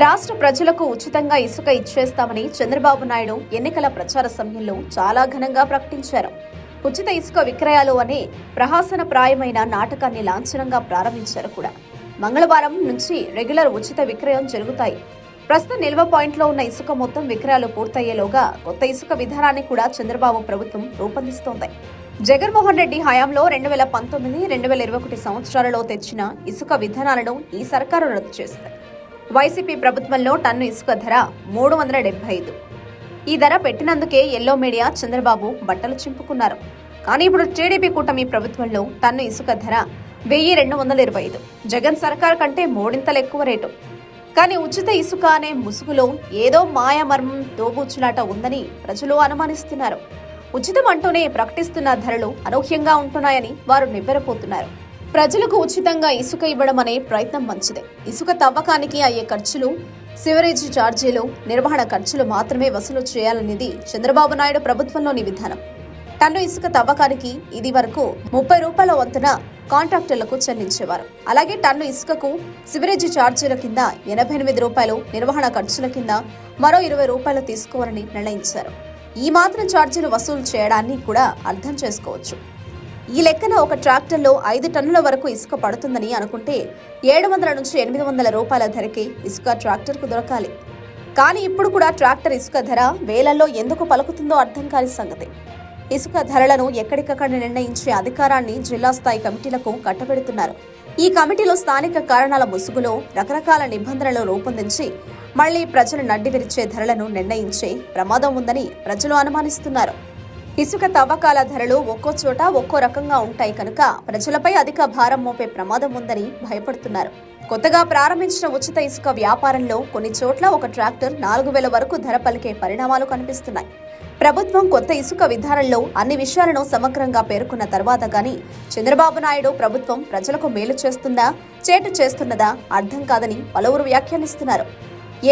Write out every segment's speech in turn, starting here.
రాష్ట్ర ప్రజలకు ఉచితంగా ఇసుక ఇచ్చేస్తామని చంద్రబాబు నాయుడు ఎన్నికల ప్రచార సమయంలో చాలా ఘనంగా ప్రకటించారు. ఉచిత ఇసుక విక్రయాలు అనే ప్రహసనప్రాయమైన నాటకాన్ని లాంఛనంగా ప్రారంభించారు కూడా. మంగళవారం నుంచి రెగ్యులర్ ఉచిత విక్రయం జరుగుతాయి. ప్రస్తుతం నిల్వ పాయింట్లో ఉన్న ఇసుక మొత్తం విక్రయాలు పూర్తయ్యేలోగా కొత్త ఇసుక విధానాన్ని కూడా చంద్రబాబు ప్రభుత్వం రూపొందిస్తోంది. జగన్మోహన్ రెడ్డి హయాంలో 2019-2021 సంవత్సరాలలో తెచ్చిన ఇసుక విధానాలను ఈ సర్కారు రద్దు చేసింది. వైసీపీ ప్రభుత్వంలో టన్ను ఇసుక ధర 375. ఈ ధర పెట్టినందుకే ఎల్లో మీడియా చంద్రబాబు బట్టలు చింపుకున్నారు. కానీ ఇప్పుడు టీడీపీ కూటమి ప్రభుత్వంలో టన్ను ఇసుక ధర 1225. జగన్ సర్కార్ కంటే మూడింతలు ఎక్కువ రేటు. కానీ ఉచిత ఇసుక అనే ముసుగులో ఏదో మాయామర్మం దోబూచులాట ఉందని ప్రజలు అనుమానిస్తున్నారు. ఉచితం అంటూనే ప్రకటిస్తున్న ధరలు అనూహ్యంగా ఉంటున్నాయని వారు నివ్వెరపోతున్నారు. ప్రజలకు ఉచితంగా ఇసుక ఇవ్వడం అనే ప్రయత్నం మంచిదే. ఇసుక తవ్వకానికి అయ్యే ఖర్చులు, సివరేజీ ఛార్జీలు, నిర్వహణ ఖర్చులు మాత్రమే వసూలు చేయాలనేది చంద్రబాబు నాయుడు ప్రభుత్వంలోని విధానం. టన్ను ఇసుక తవ్వకానికి ఇది వరకు 30 రూపాయల వంతున కాంట్రాక్టర్లకు చెల్లించేవారు. అలాగే టన్ను ఇసుకకు సివరేజీ ఛార్జీల కింద 88 రూపాయలు, నిర్వహణ ఖర్చుల కింద మరో 20 రూపాయలు తీసుకోవాలని నిర్ణయించారు. ఈ మాత్రం ఛార్జీలు వసూలు చేయడాన్ని కూడా అర్థం చేసుకోవచ్చు. ఈ లెక్కన ఒక ట్రాక్టర్లో 5 టన్నుల వరకు ఇసుక పడుతుందని అనుకుంటే 700 నుంచి 800 రూపాయల ధరకి ఇసుక ట్రాక్టర్కు దొరకాలి. కానీ ఇప్పుడు కూడా ట్రాక్టర్ ఇసుక ధర వేలల్లో ఎందుకు పలుకుతుందో అర్థం కాని సంగతి. ఇసుక ధరలను ఎక్కడికక్కడ నిర్ణయించే అధికారాన్ని జిల్లా స్థాయి కమిటీలకు కట్టబెడుతున్నారు. ఈ కమిటీలో స్థానిక కారణాల ముసుగులో రకరకాల నిబంధనలు రూపొందించి మళ్లీ ప్రజలు నడ్డి విరిచే ధరలను నిర్ణయించే ప్రమాదం ఉందని ప్రజలు అనుమానిస్తున్నారు. ఇసుక తవ్వకాల ధరలు ఒక్కో చోట ఒక్కో రకంగా ఉంటాయి కనుక ప్రజలపై అధిక భారం మోపే ప్రమాదం ఉందని భయపడుతున్నారు. కొత్తగా ప్రారంభించిన ఉచిత ఇసుక వ్యాపారంలో కొన్ని చోట్ల ఒక ట్రాక్టర్ 4000 వరకు ధర పలికే పరిణామాలు కనిపిస్తున్నాయి. ప్రభుత్వం కొత్త ఇసుక విధానంలో అన్ని విషయాలను సమగ్రంగా పేర్కొన్న తర్వాత గానీ చంద్రబాబు నాయుడు ప్రభుత్వం ప్రజలకు మేలు చేస్తుందా, చేటు చేస్తున్నదా అర్థం కాదని పలువురు వ్యాఖ్యానిస్తున్నారు.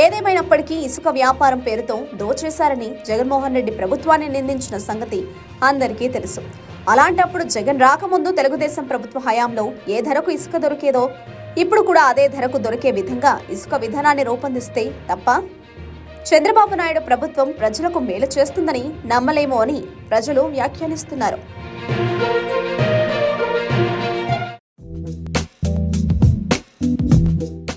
ఏదేమైనప్పటికీ ఇసుక వ్యాపారం పేరుతో దోచేశారని జగన్మోహన్ రెడ్డి ప్రభుత్వాన్ని నిందించిన సంగతి అందరికీ తెలుసు. అలాంటప్పుడు జగన్ రాకముందు తెలుగుదేశం ప్రభుత్వ హయాంలో ఏ ధరకు ఇసుక దొరికేదో ఇప్పుడు కూడా అదే ధరకు దొరికే విధంగా ఇసుక విధానాన్ని రూపొందిస్తే తప్ప చంద్రబాబు నాయుడు ప్రభుత్వం ప్రజలకు మేలు చేస్తుందని నమ్మలేమో అని ప్రజలు వ్యాఖ్యానిస్తున్నారు.